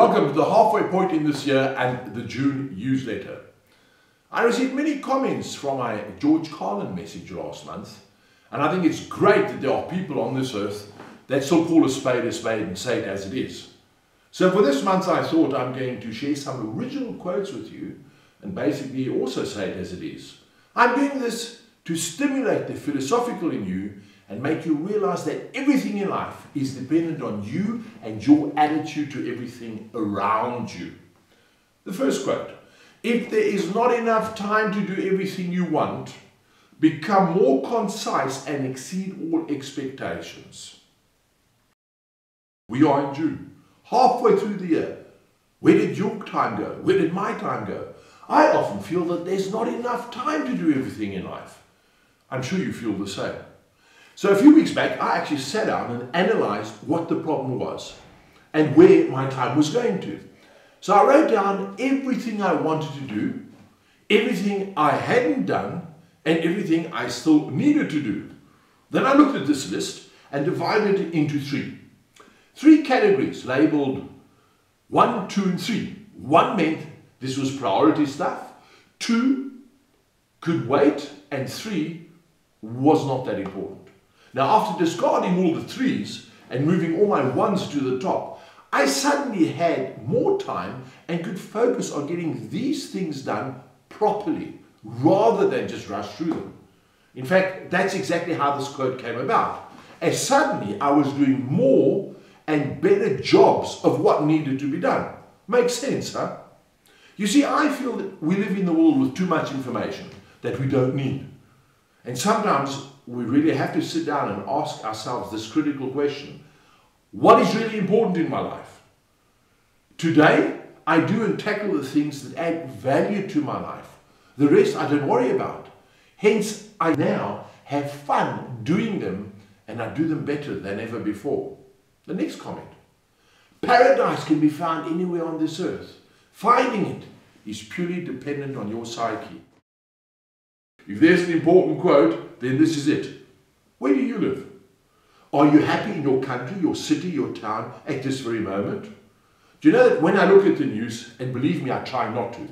Welcome to the halfway point in this year and the June Useletter. I received many comments from my George Carlin message last month, and I think it's great that there are people on this earth that still call a spade and say it as it is. So for this month I thought I'm going to share some original quotes with you and basically also say it as it is. I'm doing this to stimulate the philosophical in you and make you realize that everything in life is dependent on you and your attitude to everything around you. The first quote: if there is not enough time to do everything you want, become more concise and exceed all expectations. We are in June, halfway through the year. Where did your time go? Where did my time go? I often feel that there's not enough time to do everything in life. I'm sure you feel the same. So a few weeks back, I actually sat down and analyzed what the problem was and where my time was going to. So I wrote down everything I wanted to do, everything I hadn't done, and everything I still needed to do. Then I looked at this list and divided it into three categories labeled 1, 2, and 3. 1 meant this was priority stuff, 2 could wait, and 3 was not that important. Now, after discarding all the 3s and moving all my 1s to the top, I suddenly had more time and could focus on getting these things done properly rather than just rush through them. In fact, that's exactly how this quote came about. As suddenly I was doing more and better jobs of what needed to be done. Makes sense, huh? You see, I feel that we live in the world with too much information that we don't need. And sometimes we really have to sit down and ask ourselves this critical question: what is really important in my life? Today, I do and tackle the things that add value to my life. The rest I don't worry about. Hence, I now have fun doing them, and I do them better than ever before. The next comment: paradise can be found anywhere on this earth. Finding it is purely dependent on your psyche. If there's an important quote, then this is it. Where do you live? Are you happy in your country, your city, your town at this very moment? Do you know that when I look at the news, and believe me, I try not to,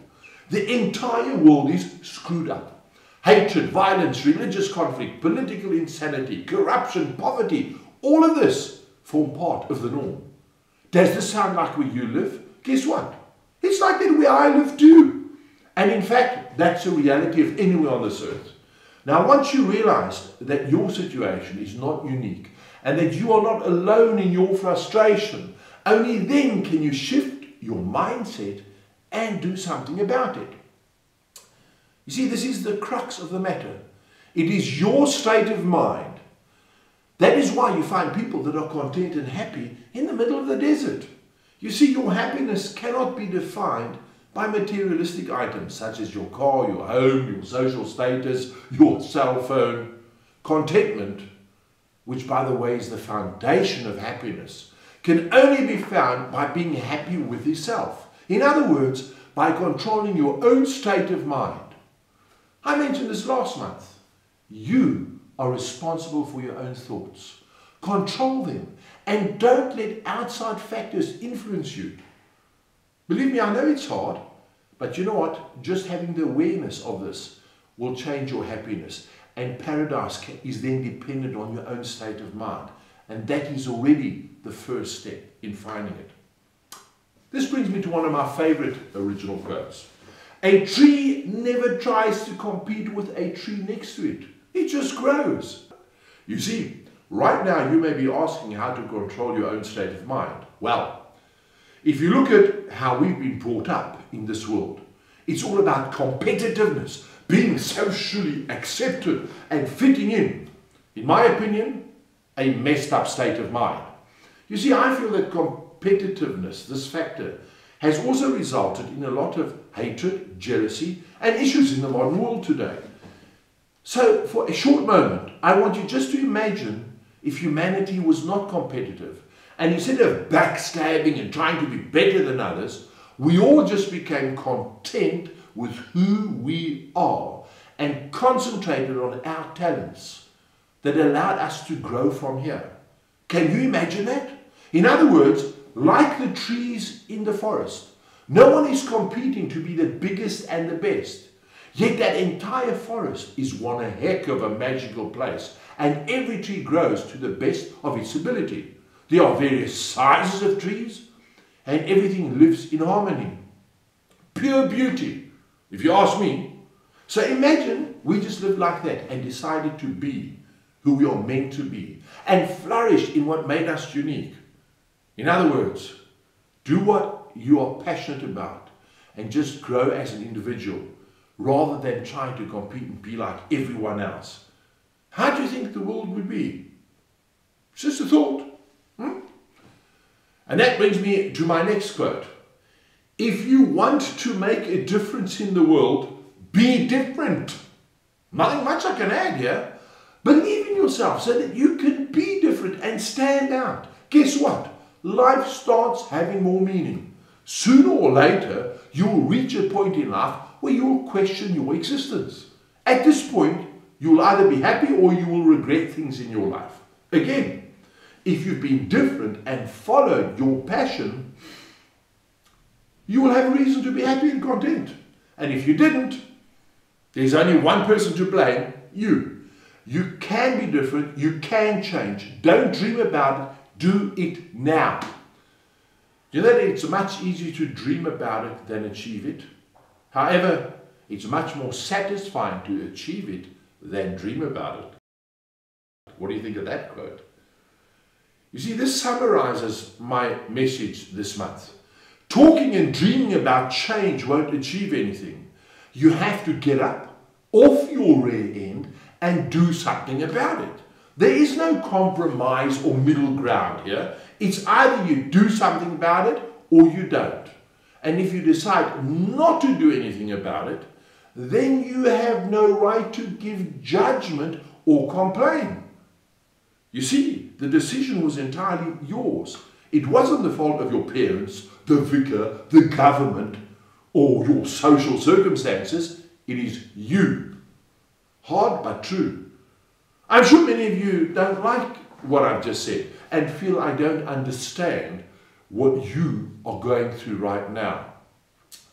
the entire world is screwed up. Hatred, violence, religious conflict, political insanity, corruption, poverty, all of this form part of the norm. Does this sound like where you live? Guess what? It's like that where I live too. And in fact, that's the reality of anywhere on this earth. Now, once you realize that your situation is not unique and that you are not alone in your frustration, only then can you shift your mindset and do something about it. You see, this is the crux of the matter. It is your state of mind. That is why you find people that are content and happy in the middle of the desert. You see, your happiness cannot be defined by materialistic items such as your car, your home, your social status, your cell phone. Contentment, which by the way is the foundation of happiness, can only be found by being happy with yourself. In other words, by controlling your own state of mind. I mentioned this last month. You are responsible for your own thoughts. Control them and don't let outside factors influence you. Believe me, I know it's hard, but you know what? Just having the awareness of this will change your happiness, and paradise is then dependent on your own state of mind, and that is already the first step in finding it. This brings me to one of my favorite original quotes. A tree never tries to compete with a tree next to it. It just grows. You see, right now you may be asking how to control your own state of mind. Well, if you look at how we've been brought up in this world, it's all about competitiveness, being socially accepted and fitting in. In my opinion, a messed up state of mind. You see, I feel that competitiveness, this factor, has also resulted in a lot of hatred, jealousy, and issues in the modern world today. So, for a short moment, I want you just to imagine if humanity was not competitive, and instead of backstabbing and trying to be better than others, we all just became content with who we are and concentrated on our talents that allowed us to grow from here. Can you imagine that? In other words, like the trees in the forest. No one is competing to be the biggest and the best. Yet that entire forest is one heck of a magical place, and every tree grows to the best of its ability. There are various sizes of trees, and everything lives in harmony. Pure beauty, if you ask me. So imagine we just lived like that and decided to be who we are meant to be and flourish in what made us unique. In other words, do what you are passionate about and just grow as an individual rather than trying to compete and be like everyone else. How do you think the world would be? It's just a thought. And that brings me to my next quote. If you want to make a difference in the world, be different. Nothing much I can add here. Believe in yourself so that you can be different and stand out. Guess what? Life starts having more meaning. Sooner or later, you will reach a point in life where you will question your existence. At this point, you will either be happy or you will regret things in your life. Again, if you've been different and followed your passion, you will have a reason to be happy and content. And if you didn't, there's only one person to blame, you. You can be different, you can change. Don't dream about it, do it now. You know that it's much easier to dream about it than achieve it. However, it's much more satisfying to achieve it than dream about it. What do you think of that quote? You see, this summarizes my message this month. Talking and dreaming about change won't achieve anything. You have to get up off your rear end and do something about it. There is no compromise or middle ground here. It's either you do something about it or you don't. And if you decide not to do anything about it, then you have no right to give judgment or complain. You see, the decision was entirely yours. It wasn't the fault of your parents, the vicar, the government, or your social circumstances. It is you. Hard but true. I'm sure many of you don't like what I've just said and feel I don't understand what you are going through right now.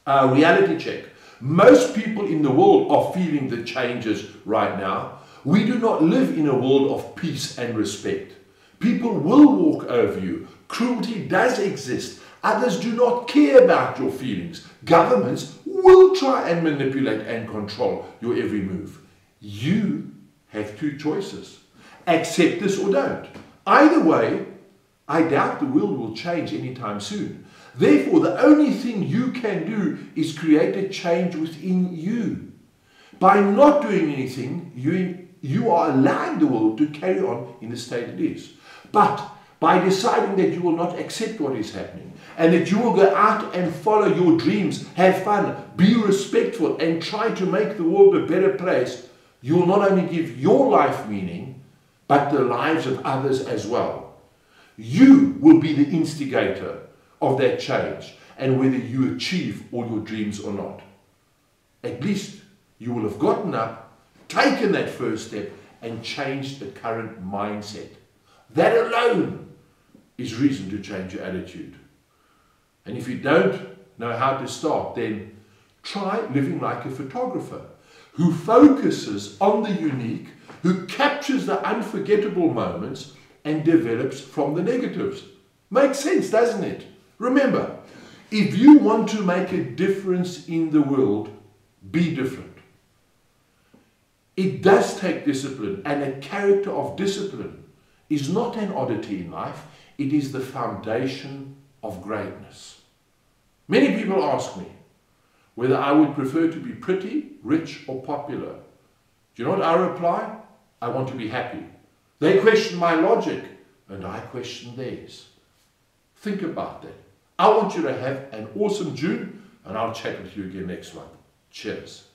Reality check. Most people in the world are feeling the changes right now. We do not live in a world of peace and respect. People will walk over you. Cruelty does exist. Others do not care about your feelings. Governments will try and manipulate and control your every move. You have two choices. Accept this or don't. Either way, I doubt the world will change anytime soon. Therefore, the only thing you can do is create a change within you. By not doing anything, you are allowing the world to carry on in the state it is. But by deciding that you will not accept what is happening and that you will go out and follow your dreams, have fun, be respectful and try to make the world a better place, you will not only give your life meaning, but the lives of others as well. You will be the instigator of that change, and whether you achieve all your dreams or not. At least you will have gotten up, taken that first step, and changed the current mindset. That alone is reason to change your attitude. And if you don't know how to start, then try living like a photographer who focuses on the unique, who captures the unforgettable moments and develops from the negatives. Makes sense, doesn't it? Remember, if you want to make a difference in the world, be different. It does take discipline, and a character of discipline is not an oddity in life. It is the foundation of greatness. Many people ask me whether I would prefer to be pretty, rich, or popular. Do you know what I reply? I want to be happy. They question my logic, and I question theirs. Think about that. I want you to have an awesome June, and I'll chat with you again next month. Cheers.